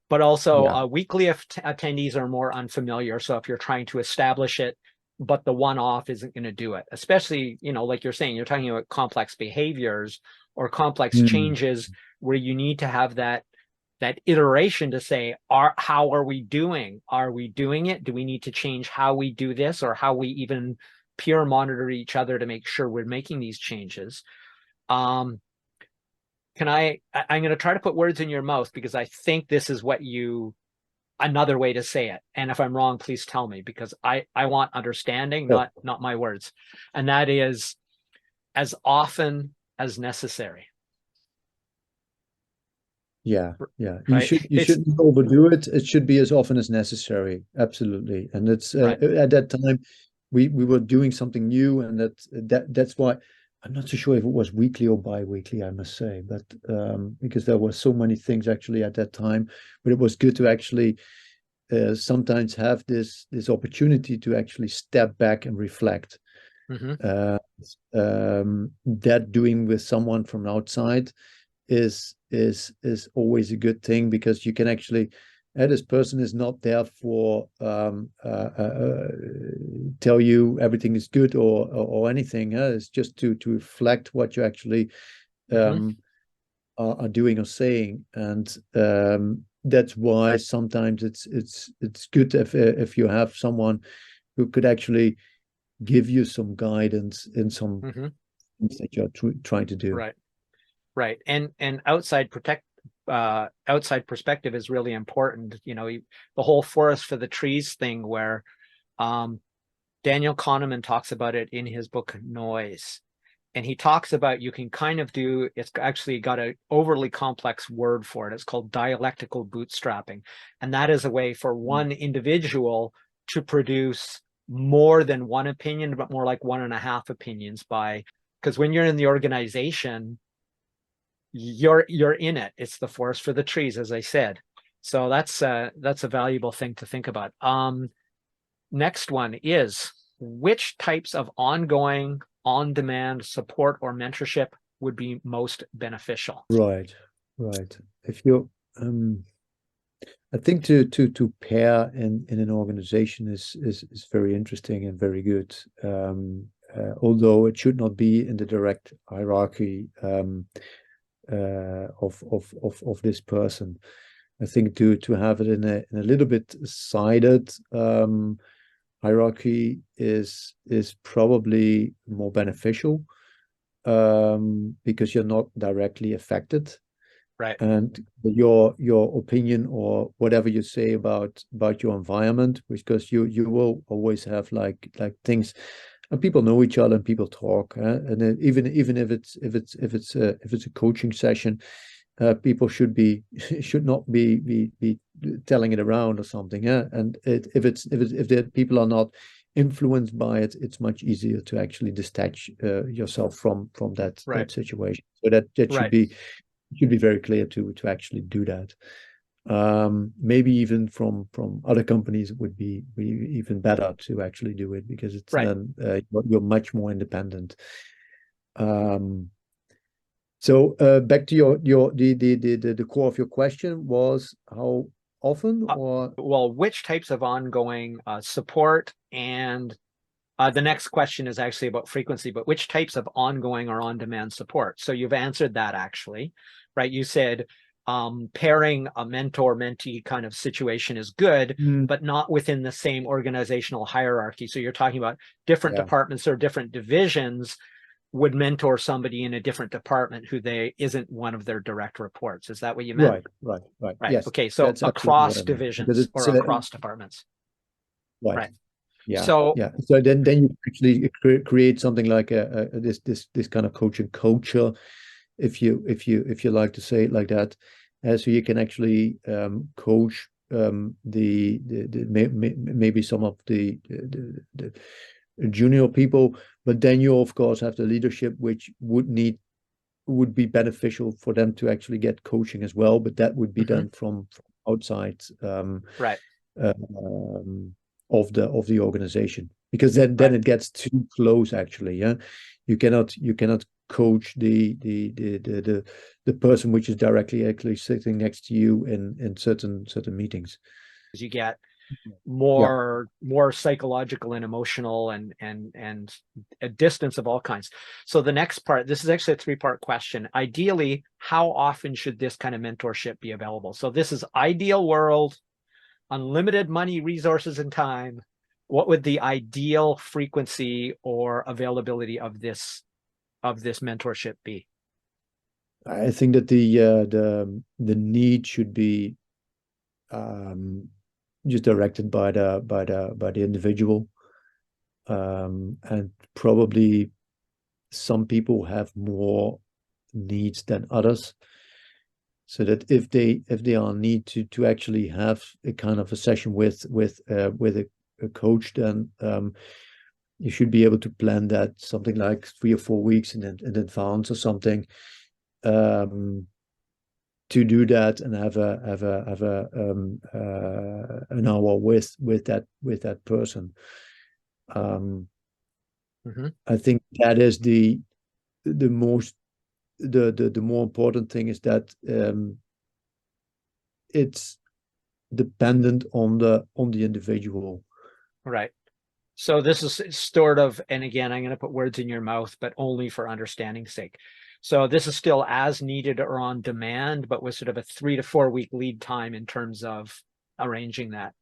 But also weekly attendees are more unfamiliar. So if you're trying to establish it, but the one-off isn't going to do it, especially, like you're saying, you're talking about complex behaviors or complex changes where you need to have that iteration to say, how are we doing? Are we doing it? Do we need to change how we do this, or how we even peer monitor each other to make sure we're making these changes? I'm going to try to put words in your mouth because I think this is another way to say it. And if I'm wrong, please tell me, because I want understanding, not my words. And that is as often as necessary. Yeah. Right? You shouldn't overdo it. It should be as often as necessary. Absolutely. And it's right. At that time we were doing something new, and that's why I'm not so sure if it was weekly or bi-weekly, I must say, but because there were so many things actually at that time. But it was good to actually sometimes have this opportunity to actually step back and reflect. That doing with someone from outside is always a good thing, because you can actually, this person is not there for tell you everything is good or anything. It's just to reflect what you actually are doing or saying, and that's why sometimes it's good if you have someone who could actually give you some guidance in some things that you're trying to do. Right. And outside perspective is really important. The whole forest for the trees thing, where Daniel Kahneman talks about it in his book Noise. And he talks about, you can kind of do, it's actually got an overly complex word for it. It's called dialectical bootstrapping. And that is a way for one individual to produce more than one opinion, but more like 1.5 opinions because when you're in the organization, you're in it. It's the forest for the trees, as I said. So that's a valuable thing to think about. Next one is, which types of ongoing, on-demand support or mentorship would be most beneficial? Right. If you, I think to pair in an organization is very interesting and very good. Although it should not be in the direct hierarchy of this person. I think to have it in a little bit sided hierarchy is probably more beneficial, because you're not directly affected. Right. and your opinion or whatever you say about your environment, because you will always have like things, and people know each other and people talk, and then even if it's a coaching session, people should not be telling it around or something, and if the people are not influenced by it, it's much easier to actually detach yourself from that Right. situation. So that Right. should be very clear to actually do that. Maybe even from other companies, it would be even better to actually do it, because it's Right. then you're much more independent. So back to the core of your question was how often, or Well, which types of ongoing support, and the next question is actually about frequency, but which types of ongoing or on-demand support? So you've answered that actually, right? You said pairing a mentor-mentee kind of situation is good, but not within the same organizational hierarchy. So you're talking about different departments or different divisions would mentor somebody in a different department who they isn't one of their direct reports. Is that what you meant? right. Right. Yes, Okay. So that's absolutely what across I meant, because divisions it's or across departments. right. Right. Yeah, So yeah. So then you actually create something like this kind of coaching culture, if you like to say it like that, so you can actually coach maybe some of the junior people, but then you of course have the leadership, which would be beneficial for them to actually get coaching as well, but that would be done from outside right. um, of the organization, because then Right. it gets too close actually. Yeah, you cannot coach the person which is directly actually sitting next to you in certain meetings. You get Yeah, more psychological and emotional and a distance of all kinds. So the next part, this is actually a three-part question. Ideally, how often should this kind of mentorship be available? So this is ideal world, unlimited money, resources, and time. What would the ideal frequency or availability of this mentorship be? I think that the need should be just directed by the individual, and probably some people have more needs than others, so that if they are need to actually have a kind of a session with a coach, then you should be able to plan that something like 3 or 4 weeks in advance or something, um, to do that and have an hour with that person. I think that is the most the more important thing, is that it's dependent on the individual. Right. So this is sort of, and again, I'm going to put words in your mouth, but only for understanding's sake. So this is still as needed or on demand, but with sort of a 3 to 4 week lead time in terms of arranging that.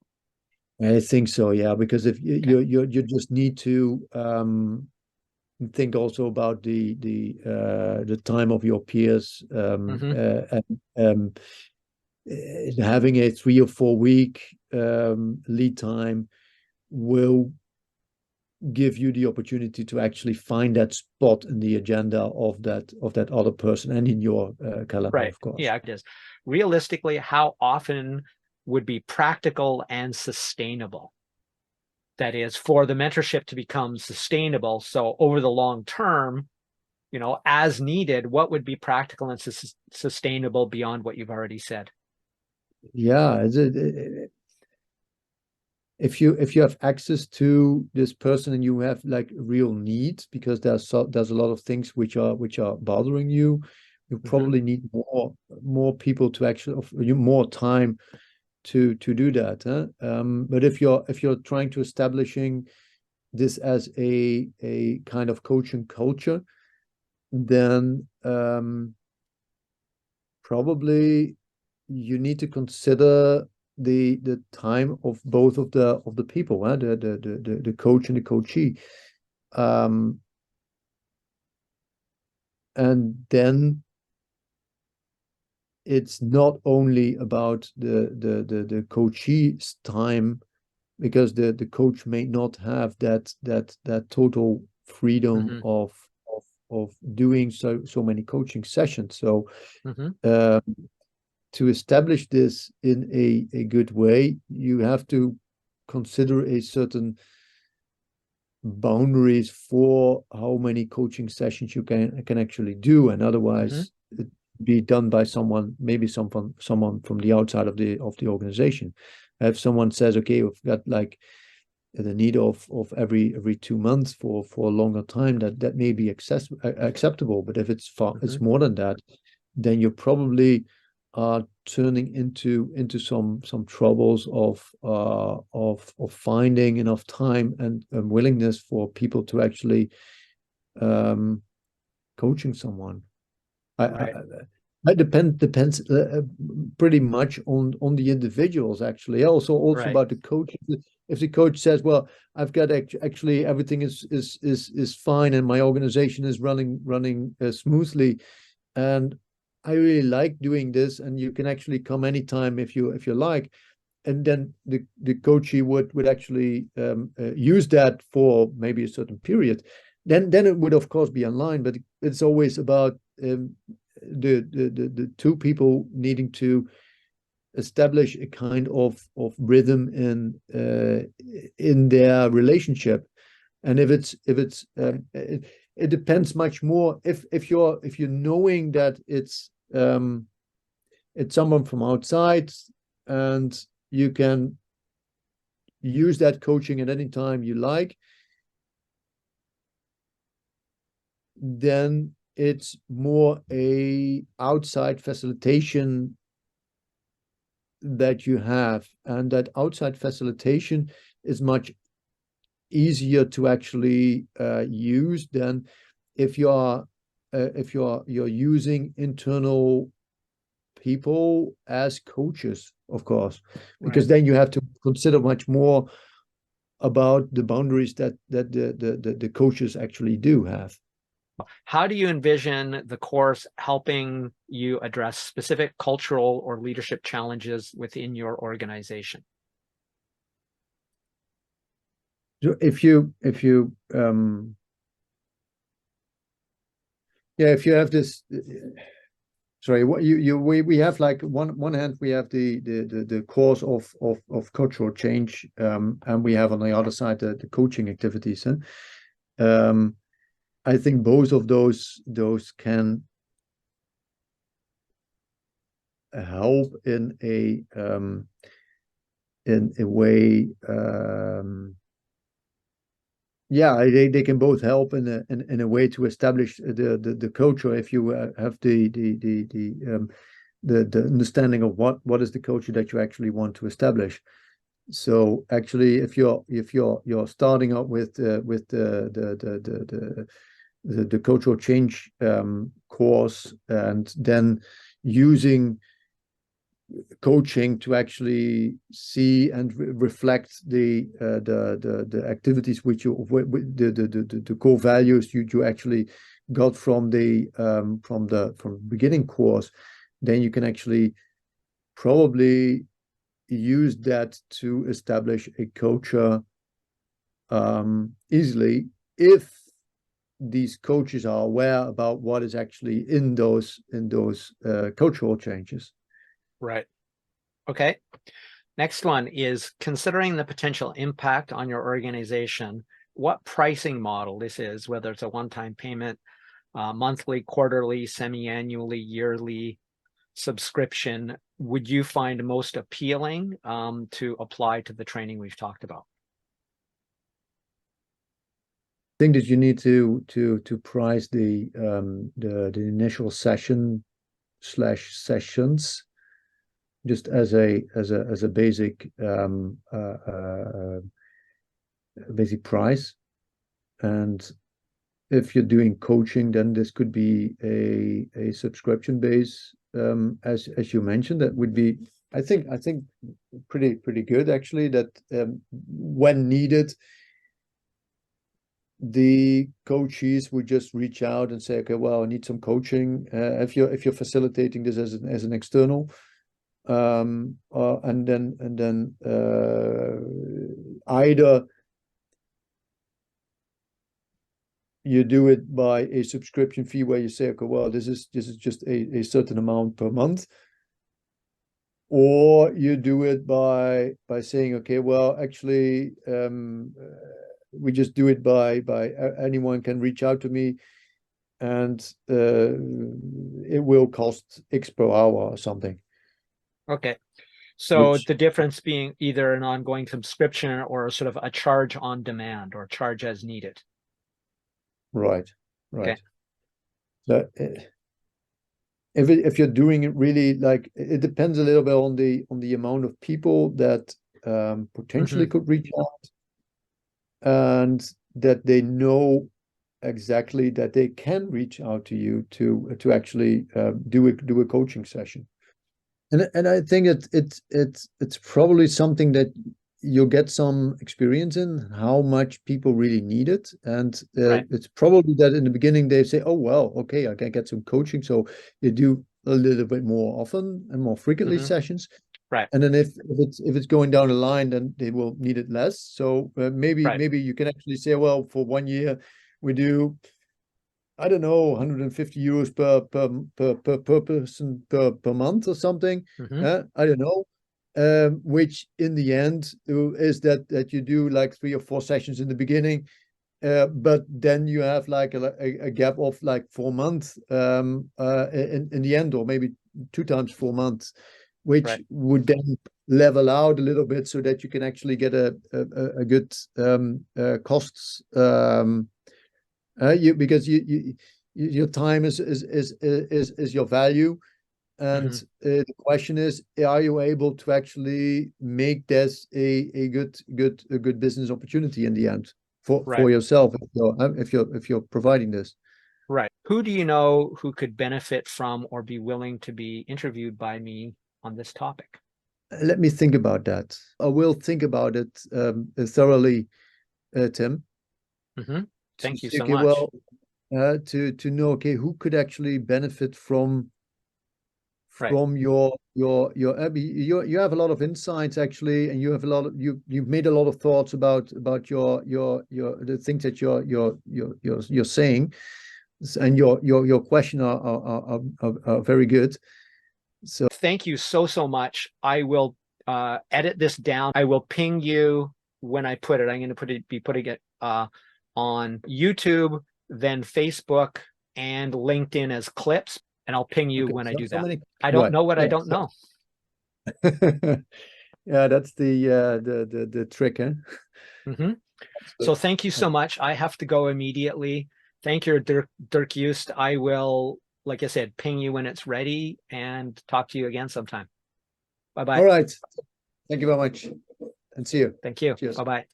I think so, yeah, because if you just need to think also about the time of your peers, and having a 3 or 4 week lead time will give you the opportunity to actually find that spot in the agenda of that other person, and in your calendar, Right. of course. Yeah, it is. Realistically, how often would be practical and sustainable? That is, for the mentorship to become sustainable. So over the long term, as needed, what would be practical and sustainable beyond what you've already said? Yeah, if you have access to this person and you have like real needs, because there's a lot of things which are bothering you, you probably need more people to actually offer you more time to do that, huh? But if you're trying to establishing this as a kind of coaching culture, then probably you need to consider the time of both of the people, huh? The coach and the coachee, and then it's not only about the coachee's time, because the coach may not have that total freedom Mm-hmm. of doing so many coaching sessions. So Mm-hmm. to establish this in a good way, you have to consider a certain boundaries for how many coaching sessions you can actually do, and Mm-hmm. otherwise it be done by someone, maybe someone from the outside of the organization. If someone says, okay, we've got like the need of every 2 months for a longer time, that may be acceptable. But if it's Mm-hmm. more than that, then you probably are turning into some troubles of finding enough time and willingness for people to actually coaching someone. Right. That depends pretty much on the individuals, actually. Also Right. about the coach. If the coach says, well, I've got actually everything is fine and my organization is running smoothly, and I really like doing this, and you can actually come anytime if you like, and then the coachee would actually use that for maybe a certain period, then it would of course be online. But it's always about the two people needing to establish a kind of rhythm in their relationship. And if it's it depends much more if you're knowing that it's someone from outside, and you can use that coaching at any time you like, then it's more a outside facilitation that you have, and that outside facilitation is much easier to actually use than if you're using internal people as coaches, of course, because Right. then you have to consider much more about the boundaries that the coaches actually do have. How do you envision the course helping you address specific cultural or leadership challenges within your organization? So if you if you have this sorry, what we have, like, one hand we have the course of cultural change, and we have on the other side the coaching activities. I think both of those can help in a way. Yeah, they can both help in a way to establish the culture. If you have the understanding of what is the culture that you actually want to establish. So actually, if you're starting up with the cultural change course, and then using coaching to actually see and reflect the activities which you the core values you actually got from the beginning course, then you can actually probably use that to establish a culture easily, if these coaches are aware about what is actually in those cultural changes. Right. Okay. Next one is considering the potential impact on your organization, what pricing model this is, whether it's a one-time payment, monthly, quarterly, semi-annually, yearly subscription, would you find most appealing to apply to the training we've talked about? I think that you need to price the initial sessions just as a basic basic price. And if you're doing coaching, then this could be a subscription base, as you mentioned. That would be, I think pretty good, actually, that when needed, the coaches would just reach out and say, okay, well, I need some coaching. If you're facilitating this as an external, and then either you do it by a subscription fee where you say, okay, well, this is just a certain amount per month, or you do it by saying, okay, well, actually, we just do it by anyone can reach out to me, and it will cost X per hour or something. Okay. So Which, the difference being either an ongoing subscription or sort of a charge on demand or charge as needed. right. Okay. So if you're doing it really, like, it depends a little bit on the amount of people that potentially could reach out, and that they know exactly that they can reach out to you to actually do a coaching session. And I think it's probably something that you'll get some experience in, how much people really need it. And Right. it's probably that in the beginning they say, oh, well, okay, I can get some coaching. So you do a little bit more often and more frequently sessions. Right. And then if it's going down the line, then they will need it less. So maybe you can actually say, well, for 1 year, we do, I don't know, 150 euros per person per month or something. I don't know. Which in the end is that you do like 3 or 4 sessions in the beginning, but then you have like a gap of like 4 months in the end, or maybe 2 times 4 months, which would then level out a little bit so that you can actually get a good costs. Because your time is your value, and the question is, are you able to actually make this a good business opportunity in the end for yourself if you're providing this? Right. Who do you know who could benefit from or be willing to be interviewed by me on this topic? Let me think about that. I will think about it thoroughly, Tim. Thank you See, so okay, much. well, to know, okay, who could actually benefit from your you have a lot of insights actually, and you have a lot of you've made a lot of thoughts about your the things that you're saying, and your question are very good. So thank you so much. I will edit this down. I will ping you when I put it. I'm going to be putting it on YouTube, then Facebook and LinkedIn as clips, and I'll ping you when I do that. I don't know what I don't know. Yeah, that's the trick, huh? So thank you so much. I have to go immediately. Thank you, Dirk Joost. I will, like I said, ping you when it's ready and talk to you again sometime. Bye-bye. All right. Thank you very much, and see you. Thank you. Cheers. Bye-bye.